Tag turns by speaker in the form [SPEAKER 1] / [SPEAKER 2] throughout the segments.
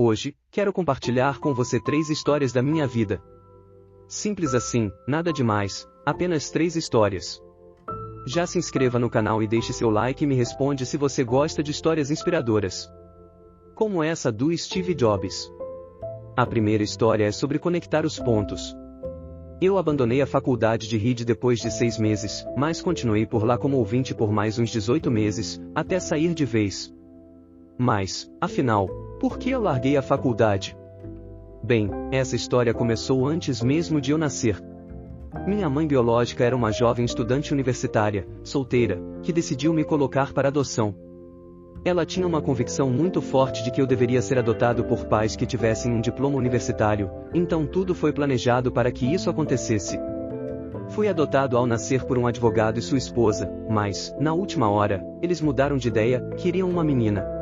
[SPEAKER 1] Hoje, quero compartilhar com você 3 histórias da minha vida. Simples assim, nada demais, apenas 3 histórias. Já se inscreva no canal e deixe seu like e me responde se você gosta de histórias inspiradoras. Como essa do Steve Jobs. A primeira história é sobre conectar os pontos. Eu abandonei a faculdade de Reed depois de 6 meses, mas continuei por lá como ouvinte por mais uns 18 meses, até sair de vez. Mas, afinal, por que eu larguei a faculdade? Bem, essa história começou antes mesmo de eu nascer. Minha mãe biológica era uma jovem estudante universitária, solteira, que decidiu me colocar para adoção. Ela tinha uma convicção muito forte de que eu deveria ser adotado por pais que tivessem um diploma universitário, então tudo foi planejado para que isso acontecesse. Fui adotado ao nascer por um advogado e sua esposa, mas, na última hora, eles mudaram de ideia, queriam uma menina.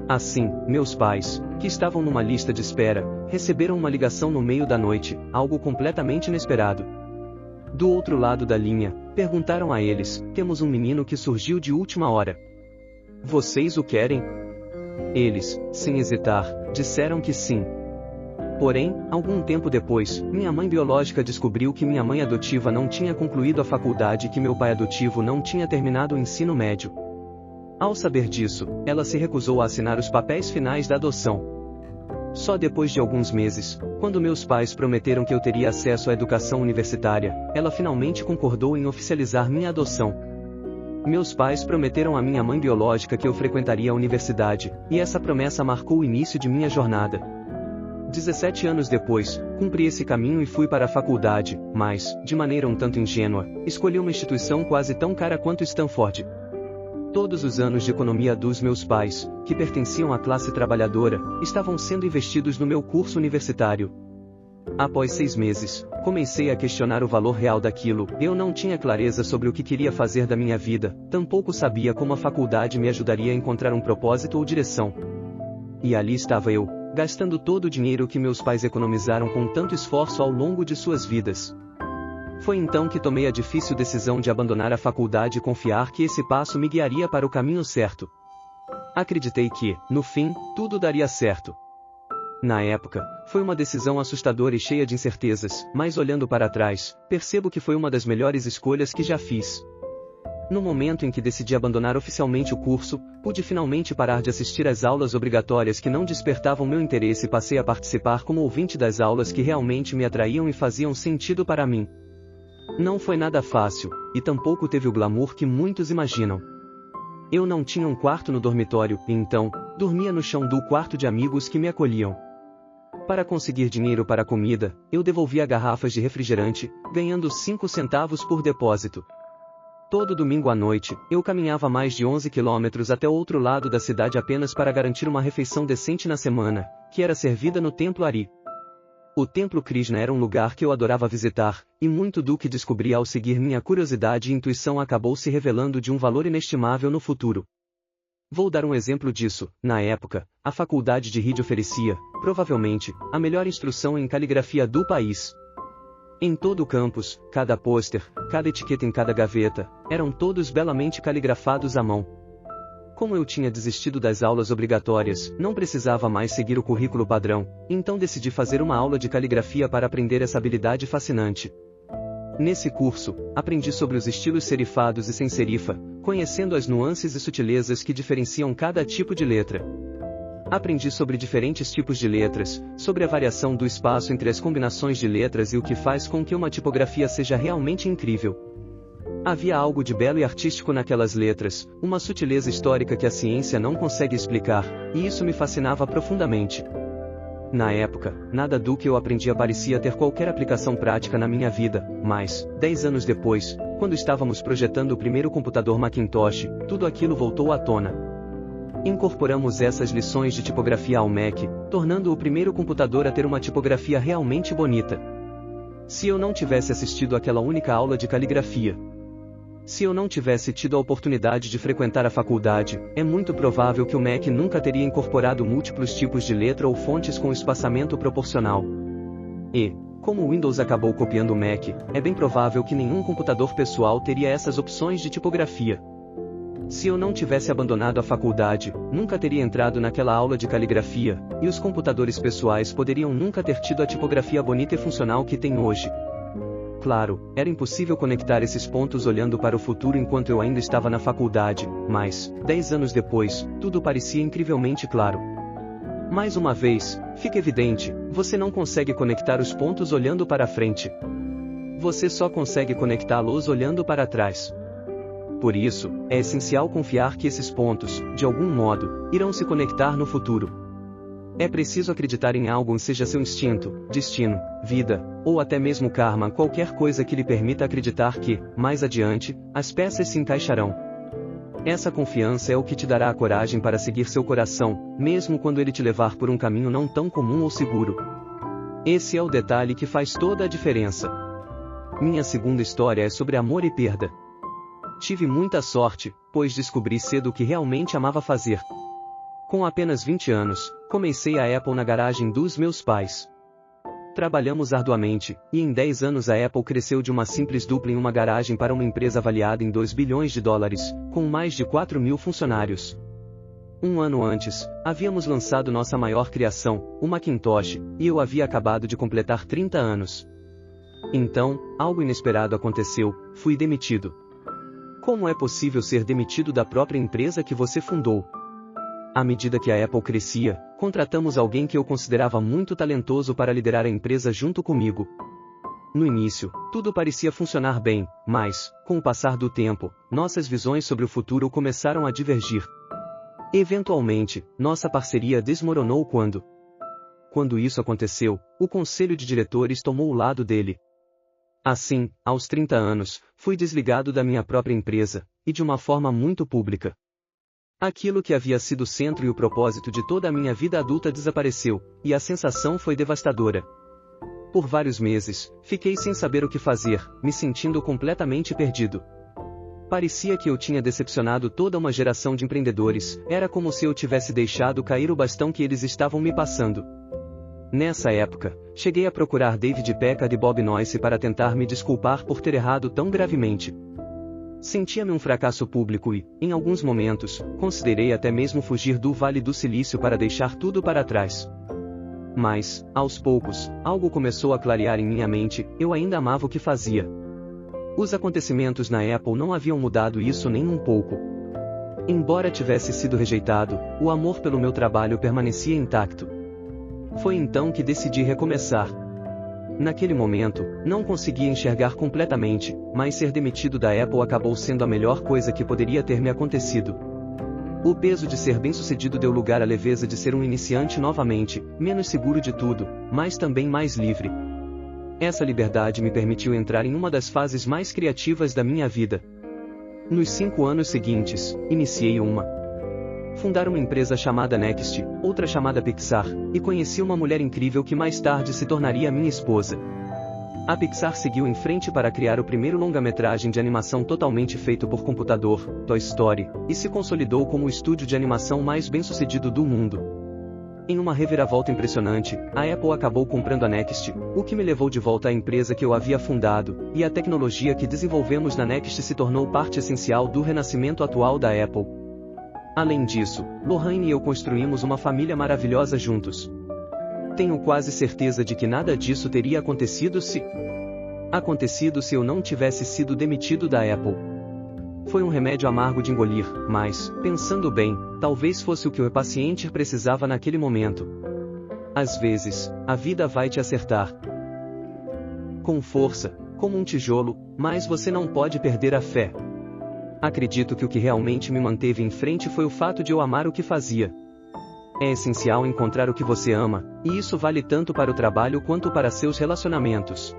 [SPEAKER 1] Assim, meus pais, que estavam numa lista de espera, receberam uma ligação no meio da noite, algo completamente inesperado. Do outro lado da linha, perguntaram a eles: temos um menino que surgiu de última hora. Vocês o querem? Eles, sem hesitar, disseram que sim. Porém, algum tempo depois, minha mãe biológica descobriu que minha mãe adotiva não tinha concluído a faculdade e que meu pai adotivo não tinha terminado o ensino médio. Ao saber disso, ela se recusou a assinar os papéis finais da adoção. Só depois de alguns meses, quando meus pais prometeram que eu teria acesso à educação universitária, ela finalmente concordou em oficializar minha adoção. Meus pais prometeram à minha mãe biológica que eu frequentaria a universidade, e essa promessa marcou o início de minha jornada. 17 anos depois, cumpri esse caminho e fui para a faculdade, mas, de maneira um tanto ingênua, escolhi uma instituição quase tão cara quanto Stanford. Todos os anos de economia dos meus pais, que pertenciam à classe trabalhadora, estavam sendo investidos no meu curso universitário. Após 6 meses, comecei a questionar o valor real daquilo. Eu não tinha clareza sobre o que queria fazer da minha vida, tampouco sabia como a faculdade me ajudaria a encontrar um propósito ou direção. E ali estava eu, gastando todo o dinheiro que meus pais economizaram com tanto esforço ao longo de suas vidas. Foi então que tomei a difícil decisão de abandonar a faculdade e confiar que esse passo me guiaria para o caminho certo. Acreditei que, no fim, tudo daria certo. Na época, foi uma decisão assustadora e cheia de incertezas, mas olhando para trás, percebo que foi uma das melhores escolhas que já fiz. No momento em que decidi abandonar oficialmente o curso, pude finalmente parar de assistir às aulas obrigatórias que não despertavam meu interesse e passei a participar como ouvinte das aulas que realmente me atraíam e faziam sentido para mim. Não foi nada fácil, e tampouco teve o glamour que muitos imaginam. Eu não tinha um quarto no dormitório, e então, dormia no chão do quarto de amigos que me acolhiam. Para conseguir dinheiro para a comida, eu devolvia garrafas de refrigerante, ganhando 5 centavos por depósito. Todo domingo à noite, eu caminhava mais de 11 quilômetros até o outro lado da cidade apenas para garantir uma refeição decente na semana, que era servida no Templo Ari. O Templo Krishna era um lugar que eu adorava visitar, e muito do que descobri ao seguir minha curiosidade e intuição acabou se revelando de um valor inestimável no futuro. Vou dar um exemplo disso. Na época, a faculdade de Reed oferecia, provavelmente, a melhor instrução em caligrafia do país. Em todo o campus, cada pôster, cada etiqueta em cada gaveta, eram todos belamente caligrafados à mão. Como eu tinha desistido das aulas obrigatórias, não precisava mais seguir o currículo padrão, então decidi fazer uma aula de caligrafia para aprender essa habilidade fascinante. Nesse curso, aprendi sobre os estilos serifados e sem serifa, conhecendo as nuances e sutilezas que diferenciam cada tipo de letra. Aprendi sobre diferentes tipos de letras, sobre a variação do espaço entre as combinações de letras e o que faz com que uma tipografia seja realmente incrível. Havia algo de belo e artístico naquelas letras, uma sutileza histórica que a ciência não consegue explicar, e isso me fascinava profundamente. Na época, nada do que eu aprendia parecia ter qualquer aplicação prática na minha vida, mas, 10 anos depois, quando estávamos projetando o primeiro computador Macintosh, tudo aquilo voltou à tona. Incorporamos essas lições de tipografia ao Mac, tornando o primeiro computador a ter uma tipografia realmente bonita. Se eu não tivesse assistido àquela única aula de caligrafia, se eu não tivesse tido a oportunidade de frequentar a faculdade, é muito provável que o Mac nunca teria incorporado múltiplos tipos de letra ou fontes com espaçamento proporcional. E, como o Windows acabou copiando o Mac, é bem provável que nenhum computador pessoal teria essas opções de tipografia. Se eu não tivesse abandonado a faculdade, nunca teria entrado naquela aula de caligrafia, e os computadores pessoais poderiam nunca ter tido a tipografia bonita e funcional que tem hoje. Claro, era impossível conectar esses pontos olhando para o futuro enquanto eu ainda estava na faculdade, mas, 10 anos depois, tudo parecia incrivelmente claro. Mais uma vez, fica evidente, você não consegue conectar os pontos olhando para frente. Você só consegue conectá-los olhando para trás. Por isso, é essencial confiar que esses pontos, de algum modo, irão se conectar no futuro. É preciso acreditar em algo, seja seu instinto, destino, vida, ou até mesmo karma, qualquer coisa que lhe permita acreditar que, mais adiante, as peças se encaixarão. Essa confiança é o que te dará a coragem para seguir seu coração, mesmo quando ele te levar por um caminho não tão comum ou seguro. Esse é o detalhe que faz toda a diferença. Minha segunda história é sobre amor e perda. Tive muita sorte, pois descobri cedo o que realmente amava fazer. Com apenas 20 anos, comecei a Apple na garagem dos meus pais. Trabalhamos arduamente, e em 10 anos a Apple cresceu de uma simples dupla em uma garagem para uma empresa avaliada em 2 bilhões de dólares, com mais de 4.000 funcionários. Um ano antes, havíamos lançado nossa maior criação, o Macintosh, e eu havia acabado de completar 30 anos. Então, algo inesperado aconteceu, fui demitido. Como é possível ser demitido da própria empresa que você fundou? À medida que a Apple crescia, contratamos alguém que eu considerava muito talentoso para liderar a empresa junto comigo. No início, tudo parecia funcionar bem, mas, com o passar do tempo, nossas visões sobre o futuro começaram a divergir. Eventualmente, nossa parceria desmoronou quando isso aconteceu, o conselho de diretores tomou o lado dele. Assim, aos 30 anos, fui desligado da minha própria empresa, e de uma forma muito pública. Aquilo que havia sido o centro e o propósito de toda a minha vida adulta desapareceu, e a sensação foi devastadora. Por vários meses, fiquei sem saber o que fazer, me sentindo completamente perdido. Parecia que eu tinha decepcionado toda uma geração de empreendedores, era como se eu tivesse deixado cair o bastão que eles estavam me passando. Nessa época, cheguei a procurar David Packard e Bob Noyce para tentar me desculpar por ter errado tão gravemente. Sentia-me um fracasso público e, em alguns momentos, considerei até mesmo fugir do Vale do Silício para deixar tudo para trás. Mas, aos poucos, algo começou a clarear em minha mente, eu ainda amava o que fazia. Os acontecimentos na Apple não haviam mudado isso nem um pouco. Embora tivesse sido rejeitado, o amor pelo meu trabalho permanecia intacto. Foi então que decidi recomeçar. Naquele momento, não conseguia enxergar completamente, mas ser demitido da Apple acabou sendo a melhor coisa que poderia ter me acontecido. O peso de ser bem-sucedido deu lugar à leveza de ser um iniciante novamente, menos seguro de tudo, mas também mais livre. Essa liberdade me permitiu entrar em uma das fases mais criativas da minha vida. Nos 5 anos seguintes, iniciei fundar uma empresa chamada Next, outra chamada Pixar, e conheci uma mulher incrível que mais tarde se tornaria minha esposa. A Pixar seguiu em frente para criar o primeiro longa-metragem de animação totalmente feito por computador, Toy Story, e se consolidou como o estúdio de animação mais bem-sucedido do mundo. Em uma reviravolta impressionante, a Apple acabou comprando a Next, o que me levou de volta à empresa que eu havia fundado, e a tecnologia que desenvolvemos na Next se tornou parte essencial do renascimento atual da Apple. Além disso, Lorraine e eu construímos uma família maravilhosa juntos. Tenho quase certeza de que nada disso teria acontecido se eu não tivesse sido demitido da Apple. Foi um remédio amargo de engolir, mas, pensando bem, talvez fosse o que o paciente precisava naquele momento. Às vezes, a vida vai te acertar com força, como um tijolo, mas você não pode perder a fé. Acredito que o que realmente me manteve em frente foi o fato de eu amar o que fazia. É essencial encontrar o que você ama, e isso vale tanto para o trabalho quanto para seus relacionamentos.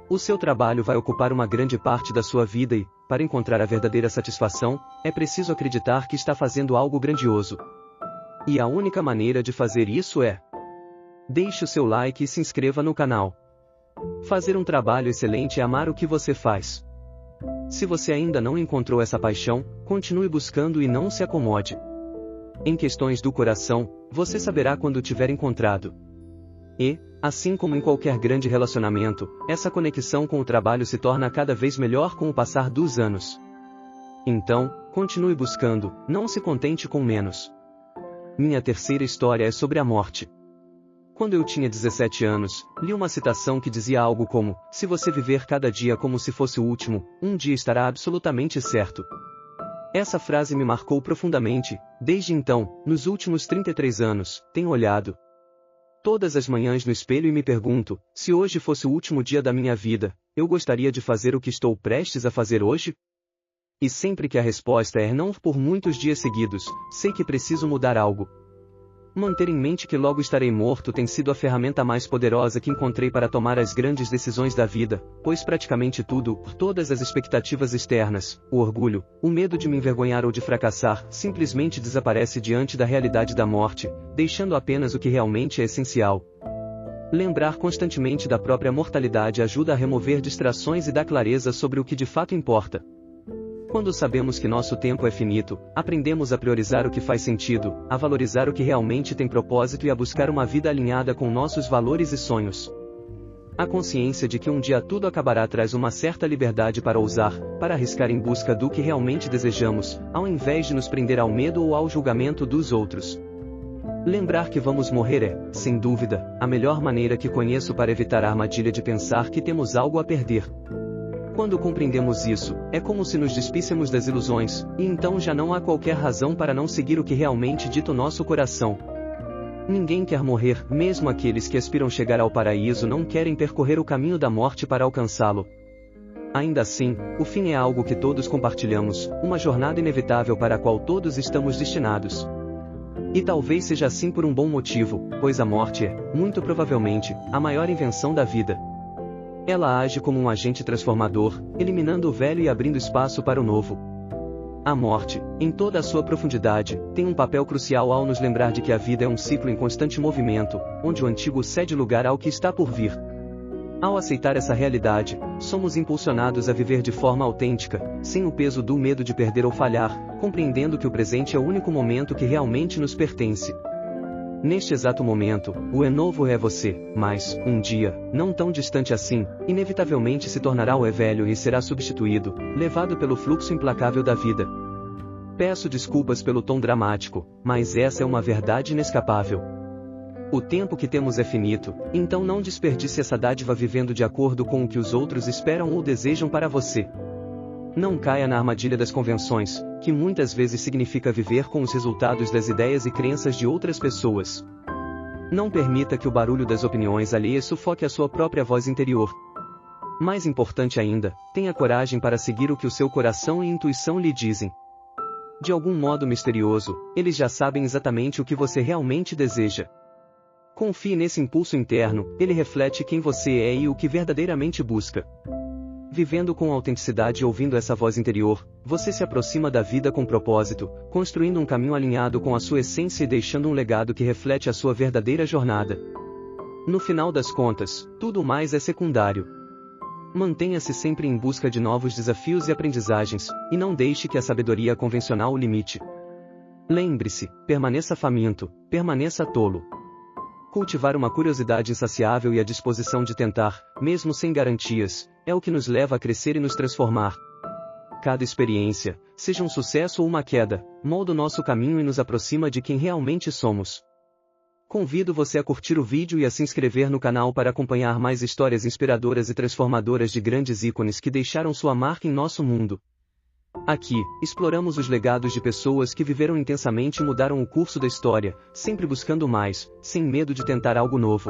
[SPEAKER 1] O seu trabalho vai ocupar uma grande parte da sua vida e, para encontrar a verdadeira satisfação, é preciso acreditar que está fazendo algo grandioso. E a única maneira de fazer isso é: deixe o seu like e se inscreva no canal. Fazer um trabalho excelente é amar o que você faz. Se você ainda não encontrou essa paixão, continue buscando e não se acomode. Em questões do coração, você saberá quando tiver encontrado. E, assim como em qualquer grande relacionamento, essa conexão com o trabalho se torna cada vez melhor com o passar dos anos. Então, continue buscando, não se contente com menos. Minha terceira história é sobre a morte. Quando eu tinha 17 anos, li uma citação que dizia algo como: se você viver cada dia como se fosse o último, um dia estará absolutamente certo. Essa frase me marcou profundamente. Desde então, nos últimos 33 anos, tenho olhado todas as manhãs no espelho e me pergunto: se hoje fosse o último dia da minha vida, eu gostaria de fazer o que estou prestes a fazer hoje? E sempre que a resposta é não por muitos dias seguidos, sei que preciso mudar algo. Manter em mente que logo estarei morto tem sido a ferramenta mais poderosa que encontrei para tomar as grandes decisões da vida, pois praticamente tudo, todas as expectativas externas, o orgulho, o medo de me envergonhar ou de fracassar, simplesmente desaparece diante da realidade da morte, deixando apenas o que realmente é essencial. Lembrar constantemente da própria mortalidade ajuda a remover distrações e dá clareza sobre o que de fato importa. Quando sabemos que nosso tempo é finito, aprendemos a priorizar o que faz sentido, a valorizar o que realmente tem propósito e a buscar uma vida alinhada com nossos valores e sonhos. A consciência de que um dia tudo acabará traz uma certa liberdade para ousar, para arriscar em busca do que realmente desejamos, ao invés de nos prender ao medo ou ao julgamento dos outros. Lembrar que vamos morrer é, sem dúvida, a melhor maneira que conheço para evitar a armadilha de pensar que temos algo a perder. Quando compreendemos isso, é como se nos despíssemos das ilusões, e então já não há qualquer razão para não seguir o que realmente dita o nosso coração. Ninguém quer morrer, mesmo aqueles que aspiram chegar ao paraíso não querem percorrer o caminho da morte para alcançá-lo. Ainda assim, o fim é algo que todos compartilhamos, uma jornada inevitável para a qual todos estamos destinados. E talvez seja assim por um bom motivo, pois a morte é, muito provavelmente, a maior invenção da vida. Ela age como um agente transformador, eliminando o velho e abrindo espaço para o novo. A morte, em toda a sua profundidade, tem um papel crucial ao nos lembrar de que a vida é um ciclo em constante movimento, onde o antigo cede lugar ao que está por vir. Ao aceitar essa realidade, somos impulsionados a viver de forma autêntica, sem o peso do medo de perder ou falhar, compreendendo que o presente é o único momento que realmente nos pertence. Neste exato momento, o novo é você, mas, um dia, não tão distante assim, inevitavelmente se tornará o velho e será substituído, levado pelo fluxo implacável da vida. Peço desculpas pelo tom dramático, mas essa é uma verdade inescapável. O tempo que temos é finito, então não desperdice essa dádiva vivendo de acordo com o que os outros esperam ou desejam para você. Não caia na armadilha das convenções, que muitas vezes significa viver com os resultados das ideias e crenças de outras pessoas. Não permita que o barulho das opiniões alheias sufoque a sua própria voz interior. Mais importante ainda, tenha coragem para seguir o que o seu coração e intuição lhe dizem. De algum modo misterioso, eles já sabem exatamente o que você realmente deseja. Confie nesse impulso interno, ele reflete quem você é e o que verdadeiramente busca. Vivendo com autenticidade e ouvindo essa voz interior, você se aproxima da vida com propósito, construindo um caminho alinhado com a sua essência e deixando um legado que reflete a sua verdadeira jornada. No final das contas, tudo mais é secundário. Mantenha-se sempre em busca de novos desafios e aprendizagens, e não deixe que a sabedoria convencional o limite. Lembre-se, permaneça faminto, permaneça tolo. Cultivar uma curiosidade insaciável e a disposição de tentar, mesmo sem garantias, é o que nos leva a crescer e nos transformar. Cada experiência, seja um sucesso ou uma queda, molda o nosso caminho e nos aproxima de quem realmente somos. Convido você a curtir o vídeo e a se inscrever no canal para acompanhar mais histórias inspiradoras e transformadoras de grandes ícones que deixaram sua marca em nosso mundo. Aqui, exploramos os legados de pessoas que viveram intensamente e mudaram o curso da história, sempre buscando mais, sem medo de tentar algo novo.